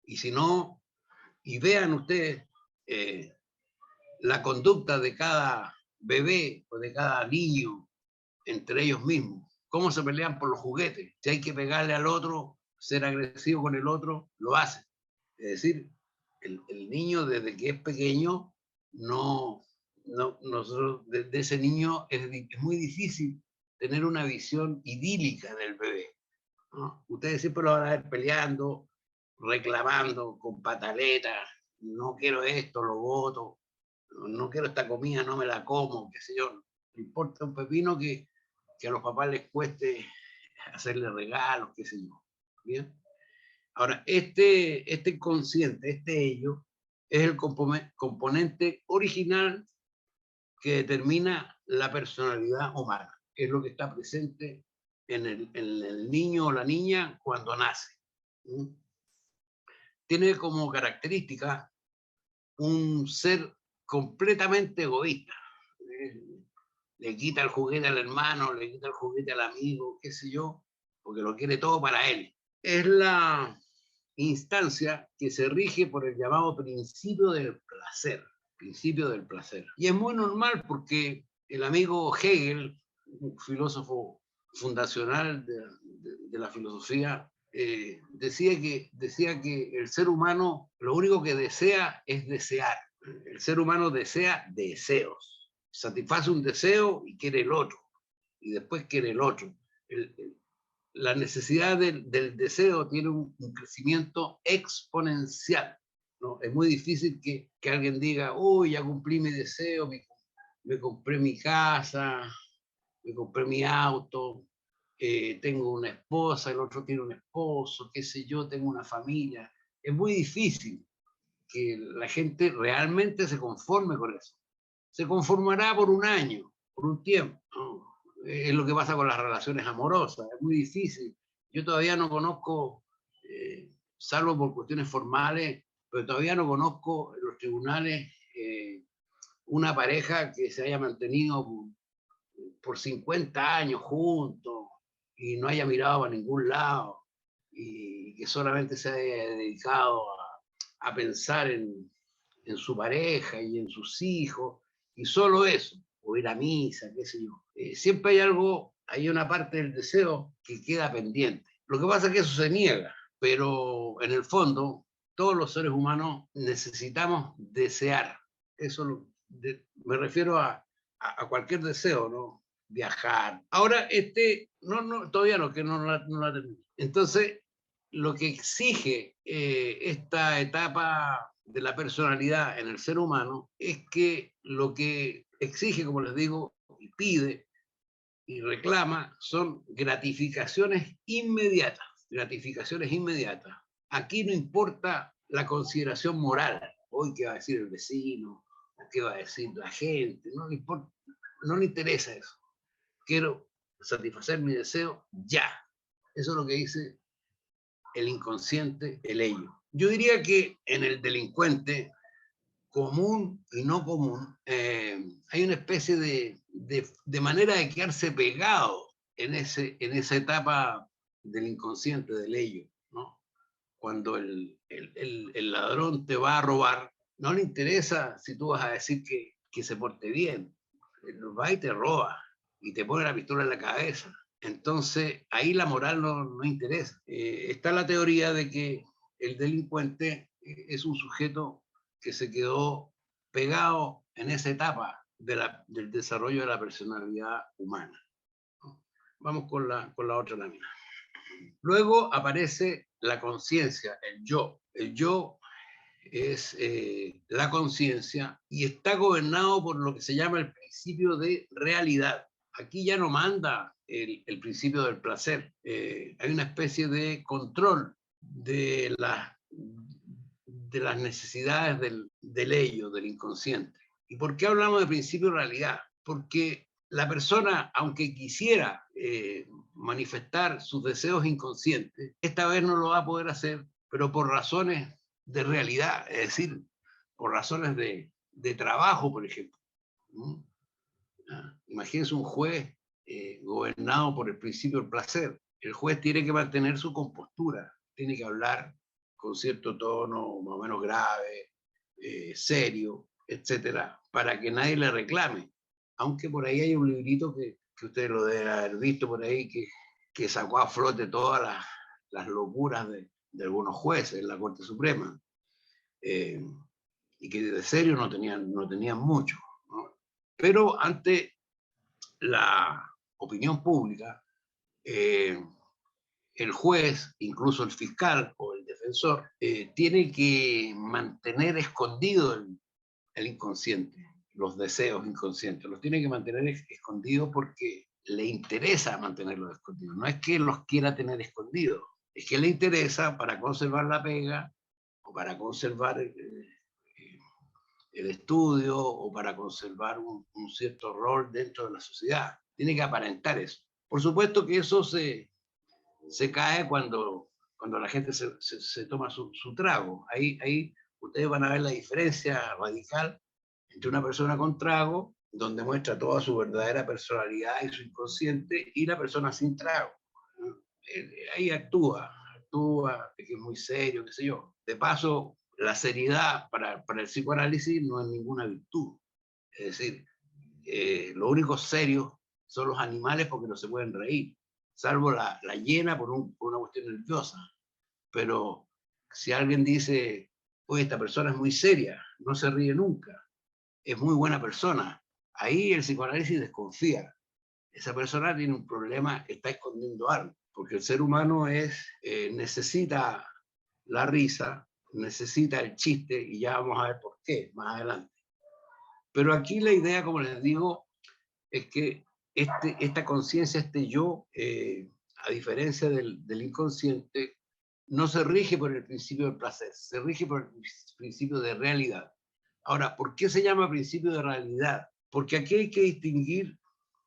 y si no, y vean ustedes la conducta de cada bebé o de cada niño entre ellos mismos, cómo se pelean por los juguetes. Si hay que pegarle al otro, ser agresivo con el otro, lo hace. Es decir, el niño desde que es pequeño, de ese niño es muy difícil tener una visión idílica del bebé, ¿no? Ustedes siempre lo van a ver peleando, reclamando, con pataletas, no quiero esto, lo voto, no quiero esta comida, no me la como, qué sé yo. No importa un pepino que a los papás les cueste hacerle regalos, qué sé yo. ¿Bien? Ahora, este consciente, este ello, es el componente original que determina la personalidad humana. Es lo que está presente en el niño o la niña cuando nace. Tiene como característica un ser completamente egoísta. Le quita el juguete al hermano, le quita el juguete al amigo, qué sé yo, porque lo quiere todo para él. Es la instancia que se rige por el llamado principio del placer. Principio del placer. Y es muy normal porque el amigo Hegel, un filósofo fundacional de la filosofía, decía que el ser humano lo único que desea es desear. El ser humano desea deseos. Satisface un deseo y quiere el otro. Y después quiere el otro. La necesidad del deseo tiene un crecimiento exponencial, ¿no? Es muy difícil que alguien diga, uy, ya cumplí mi deseo, me compré mi casa, me compré mi auto, tengo una esposa, el otro tiene un esposo, qué sé yo, tengo una familia. Es muy difícil que la gente realmente se conforme con eso. Se conformará por un año, por un tiempo, ¿no? Es lo que pasa con las relaciones amorosas, es muy difícil. Yo todavía no conozco, salvo por cuestiones formales, pero todavía no conozco en los tribunales una pareja que se haya mantenido por 50 años juntos y no haya mirado para ningún lado y que solamente se haya dedicado a pensar en su pareja y en sus hijos, y solo eso, o ir a misa, qué sé yo. Siempre hay algo, hay una parte del deseo que queda pendiente. Lo que pasa es que eso se niega, pero en el fondo todos los seres humanos necesitamos desear. Eso me refiero a cualquier deseo, ¿no? Viajar. Ahora, todavía no, que no la termino. Entonces, lo que exige esta etapa de la personalidad en el ser humano es que lo que exige, como les digo, y pide y reclama son gratificaciones inmediatas. Gratificaciones inmediatas. Aquí no importa la consideración moral. Hoy qué va a decir el vecino, o qué va a decir la gente, no le importa, no le interesa eso. Quiero satisfacer mi deseo ya. Eso es lo que dice el inconsciente, el ello. Yo diría que en el delincuente, común y no común, hay una especie de manera de quedarse pegado en esa etapa del inconsciente, del ello, ¿no? Cuando el ladrón te va a robar, no le interesa si tú vas a decir que se porte bien. Va y te roba y te pone la pistola en la cabeza. Entonces, ahí la moral no interesa. Está la teoría de que el delincuente es un sujeto que se quedó pegado en esa etapa del desarrollo de la personalidad humana. Vamos con la otra lámina. Luego aparece la conciencia, el yo. El yo es la conciencia y está gobernado por lo que se llama el principio de realidad. Aquí ya no manda el principio del placer. Hay una especie de control de las necesidades del ello, del inconsciente. ¿Y por qué hablamos de principio de realidad? Porque la persona, aunque quisiera manifestar sus deseos inconscientes, esta vez no lo va a poder hacer, pero por razones de realidad, es decir, por razones de trabajo, por ejemplo. Imagínense un juez gobernado por el principio del placer. El juez tiene que mantener su compostura, tiene que hablar con cierto tono más o menos grave, serio, etcétera, para que nadie le reclame. Aunque por ahí hay un librito que ustedes lo deben haber visto por ahí, que sacó a flote todas las locuras de algunos jueces en la Corte Suprema, y que de serio no tenían mucho, ¿no? Pero ante la opinión pública, el juez, incluso el fiscal o el defensor, tiene que mantener escondido el inconsciente, los deseos inconscientes, los tiene que mantener escondidos porque le interesa mantenerlos escondidos. No es que los quiera tener escondidos, es que le interesa para conservar la pega o para conservar el estudio o para conservar un cierto rol dentro de la sociedad. Tiene que aparentar eso. Por supuesto que eso se cae cuando la gente se toma su trago. Ahí ustedes van a ver la diferencia radical entre una persona con trago, donde muestra toda su verdadera personalidad y su inconsciente, y la persona sin trago. Ahí actúa que es muy serio, qué sé yo. De paso, la seriedad para el psicoanálisis no es ninguna virtud. Es decir, lo único serio son los animales porque no se pueden reír. salvo la llena por una cuestión nerviosa. Pero si alguien dice, oye, esta persona es muy seria, no se ríe nunca, es muy buena persona, ahí el psicoanálisis desconfía. Esa persona tiene un problema, está escondiendo algo, porque el ser humano necesita la risa, necesita el chiste, y ya vamos a ver por qué más adelante. Pero aquí la idea, como les digo, es que esta conciencia, este yo, a diferencia del inconsciente, no se rige por el principio del placer, se rige por el principio de realidad. Ahora, ¿por qué se llama principio de realidad? Porque aquí hay que distinguir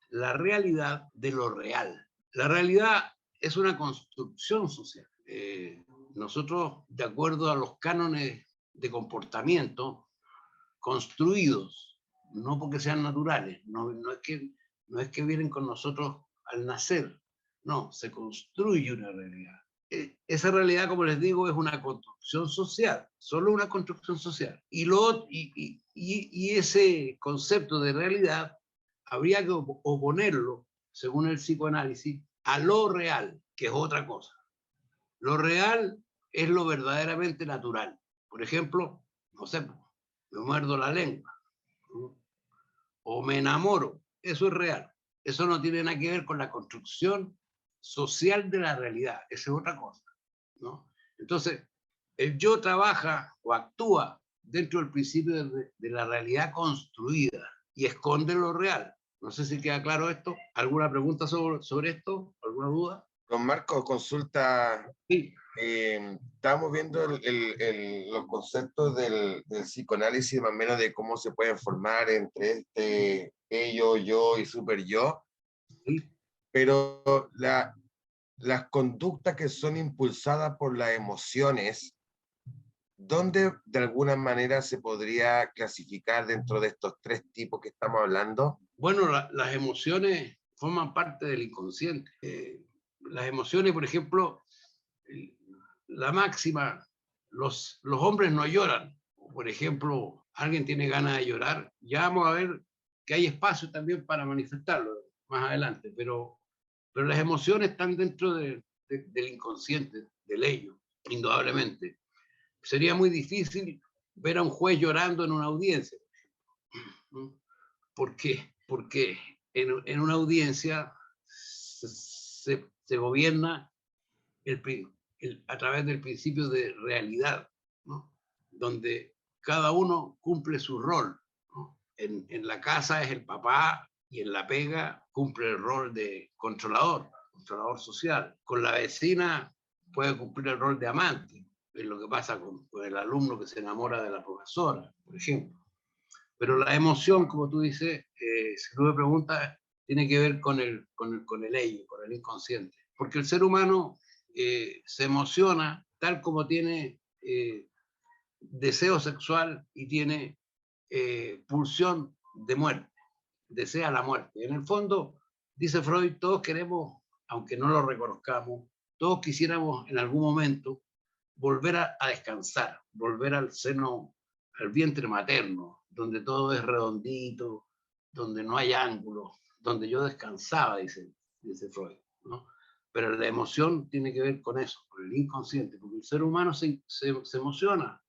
la realidad de lo real. La realidad es una construcción social. Nosotros, de acuerdo a los cánones de comportamiento construidos, no porque sean naturales, no es que vienen con nosotros al nacer, no, se construye una realidad. Esa realidad, como les digo, es una construcción social, solo una construcción social. Y ese concepto de realidad habría que oponerlo, según el psicoanálisis, a lo real, que es otra cosa. Lo real es lo verdaderamente natural. Por ejemplo, no sé, me muerdo la lengua, ¿no? O me enamoro, eso es real. Eso no tiene nada que ver con la construcción social de la realidad, esa es otra cosa, ¿no? Entonces, el yo trabaja o actúa dentro del principio de la realidad construida y esconde lo real. No sé si queda claro esto. ¿Alguna pregunta sobre esto? ¿Alguna duda? Don Marcos, consulta. Sí. Estábamos viendo los conceptos del psicoanálisis, más o menos de cómo se pueden formar entre ello, yo y super yo. Sí. Pero las conductas que son impulsadas por las emociones, ¿dónde de alguna manera se podría clasificar dentro de estos tres tipos que estamos hablando? Bueno, las emociones forman parte del inconsciente. Las emociones, por ejemplo, la máxima, los hombres no lloran. Por ejemplo, alguien tiene ganas de llorar, ya vamos a ver que hay espacio también para manifestarlo más adelante, pero las emociones están dentro del inconsciente, del ello, indudablemente. Sería muy difícil ver a un juez llorando en una audiencia. ¿Por qué? Porque en una audiencia se gobierna a través del principio de realidad, ¿no? Donde cada uno cumple su rol, ¿no? En la casa es el papá y en la pega cumple el rol de controlador social. Con la vecina puede cumplir el rol de amante, es lo que pasa con el alumno que se enamora de la profesora, por ejemplo. Pero la emoción, como tú dices, si tú me preguntas, tiene que ver con el ello, con el inconsciente. Porque el ser humano se emociona tal como tiene deseo sexual y tiene pulsión de muerte, desea la muerte. En el fondo, dice Freud, todos queremos, aunque no lo reconozcamos, todos quisiéramos en algún momento volver a descansar, volver al seno, al vientre materno, donde todo es redondito, donde no hay ángulos, donde yo descansaba, dice Freud, ¿no? Pero la emoción tiene que ver con eso, con el inconsciente, porque el ser humano se emociona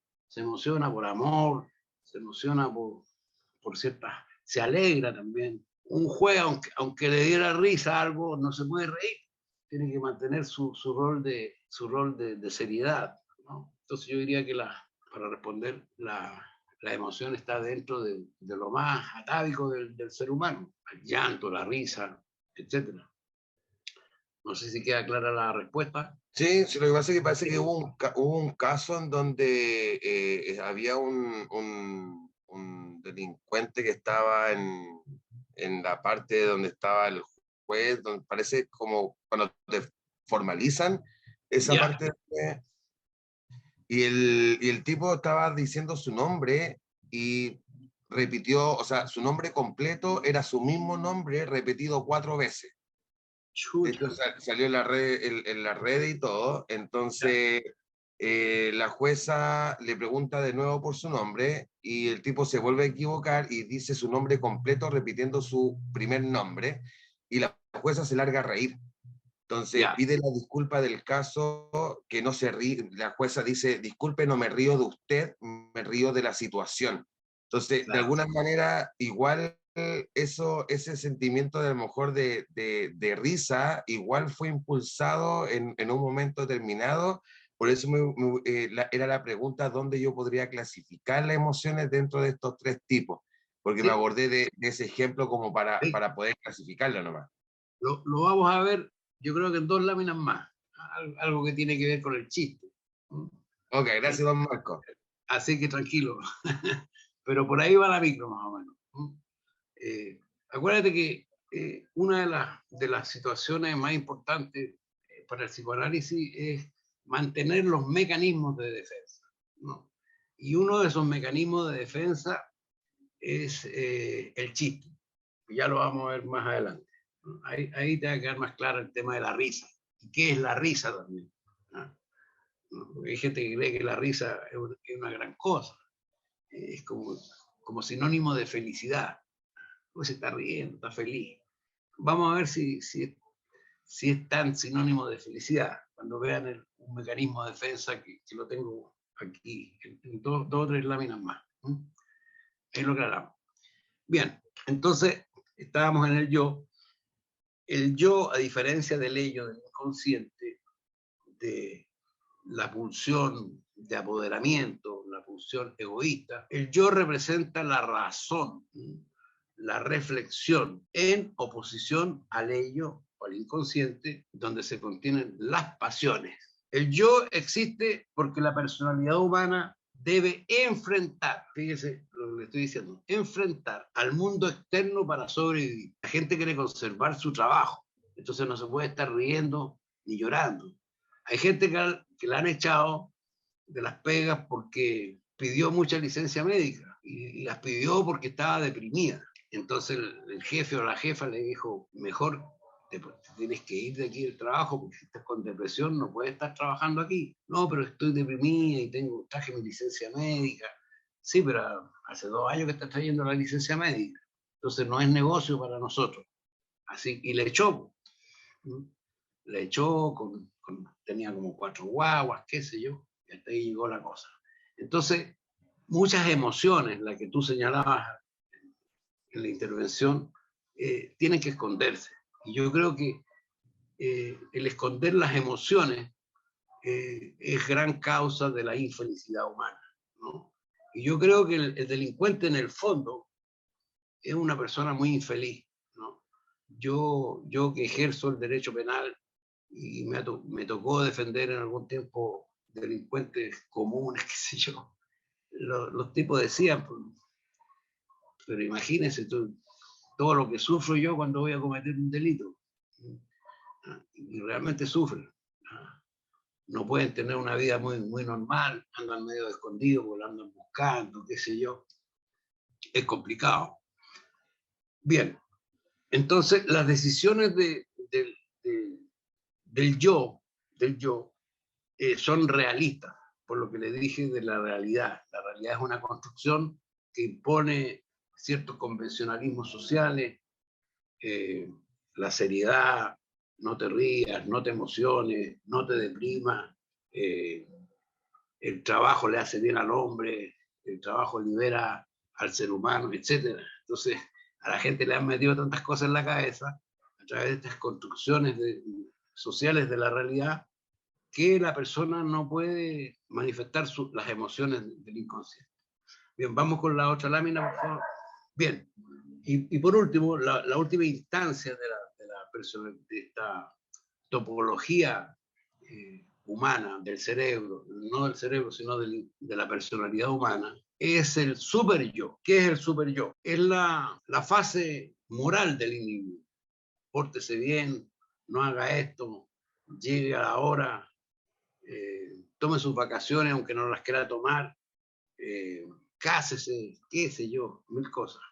por amor, se emociona por ciertas, se alegra también. Un juez, aunque le diera risa a algo, no se puede reír, tiene que mantener su rol de seriedad, ¿no? Entonces yo diría que para responder, la emoción está dentro de lo más atávico del ser humano, el llanto, la risa, etc. No sé si queda clara la respuesta. Sí, lo que pasa es que parece que hubo un caso en donde había un delincuente que estaba en la parte donde estaba el juez, donde parece como cuando te formalizan esa parte. Y el tipo estaba diciendo su nombre y repitió, o sea, su nombre completo era su mismo nombre repetido 4 veces. De hecho, salió en la red y todo. Entonces, la jueza le pregunta de nuevo por su nombre y el tipo se vuelve a equivocar y dice su nombre completo repitiendo su primer nombre y la jueza se larga a reír. Entonces pide la disculpa del caso, que no se ríe, la jueza dice, disculpe, no me río de usted, me río de la situación. Entonces, de alguna manera, igual ese sentimiento de a lo mejor de risa, igual fue impulsado en un momento determinado. Por eso era la pregunta, ¿dónde yo podría clasificar las emociones dentro de estos tres tipos? Porque me abordé de ese ejemplo como para poder clasificarlo nomás. Lo vamos a ver, yo creo que en 2 láminas más, algo que tiene que ver con el chiste. Ok, gracias, don Marco. Así que tranquilo, pero por ahí va la micro más o menos. Acuérdate que una de las situaciones más importantes para el psicoanálisis es mantener los mecanismos de defensa, ¿no? Y uno de esos mecanismos de defensa es el chiste. Ya lo vamos a ver más adelante. Ahí te va a quedar más claro el tema de la risa. ¿Y qué es la risa también? Porque hay gente que cree que la risa es una gran cosa. Es como sinónimo de felicidad. Pues se está riendo, está feliz. Vamos a ver si es tan sinónimo de felicidad. Cuando vean un mecanismo de defensa que lo tengo aquí, en 2 o 3 láminas más. Ahí lo aclaramos. Bien, entonces estábamos en el yo. El yo, a diferencia del ello, del inconsciente, de la pulsión de apoderamiento, la pulsión egoísta, el yo representa la razón, la reflexión, en oposición al ello o al inconsciente, donde se contienen las pasiones. El yo existe porque la personalidad humana debe enfrentar, fíjese lo que le estoy diciendo, enfrentar al mundo externo para sobrevivir. La gente quiere conservar su trabajo, entonces no se puede estar riendo ni llorando. Hay gente que la han echado de las pegas porque pidió mucha licencia médica y las pidió porque estaba deprimida. Entonces el jefe o la jefa le dijo, mejor te tienes que ir de aquí del trabajo porque si estás con depresión no puedes estar trabajando aquí. No, pero estoy deprimida y traje mi licencia médica. Sí, pero hace 2 años que estás trayendo la licencia médica. Entonces no es negocio para nosotros. Así, y le echó. Le echó, tenía como 4 guaguas, qué sé yo, y hasta ahí llegó la cosa. Entonces, muchas emociones, las que tú señalabas en la intervención, tienen que esconderse. Y yo creo que el esconder las emociones es gran causa de la infelicidad humana, ¿no? Y yo creo que el delincuente en el fondo es una persona muy infeliz, ¿no? Yo que ejerzo el derecho penal y me tocó defender en algún tiempo delincuentes comunes, qué sé yo, los tipos decían, pero imagínense todo lo que sufro yo cuando voy a cometer un delito. Y realmente sufren. No pueden tener una vida muy, muy normal, andan medio escondidos porque lo andan buscando, qué sé yo. Es complicado. Bien, entonces las decisiones del yo son realistas, por lo que le dije de la realidad. La realidad es una construcción que impone ciertos convencionalismos sociales, la seriedad, no te rías, no te emociones, no te deprimas, el trabajo le hace bien al hombre, el trabajo libera al ser humano, etc. Entonces, a la gente le han metido tantas cosas en la cabeza a través de estas construcciones sociales de la realidad que la persona no puede manifestar las emociones del inconsciente. Bien, vamos con la otra lámina, por favor. Bien, y por último, la última instancia de esta topología humana del cerebro, no del cerebro, sino de la personalidad humana, es el super yo. ¿Qué es el super yo? Es la fase moral del individuo. Pórtese bien, no haga esto, llegue a la hora, tome sus vacaciones aunque no las quiera tomar, cásese, qué sé yo, 1000 cosas.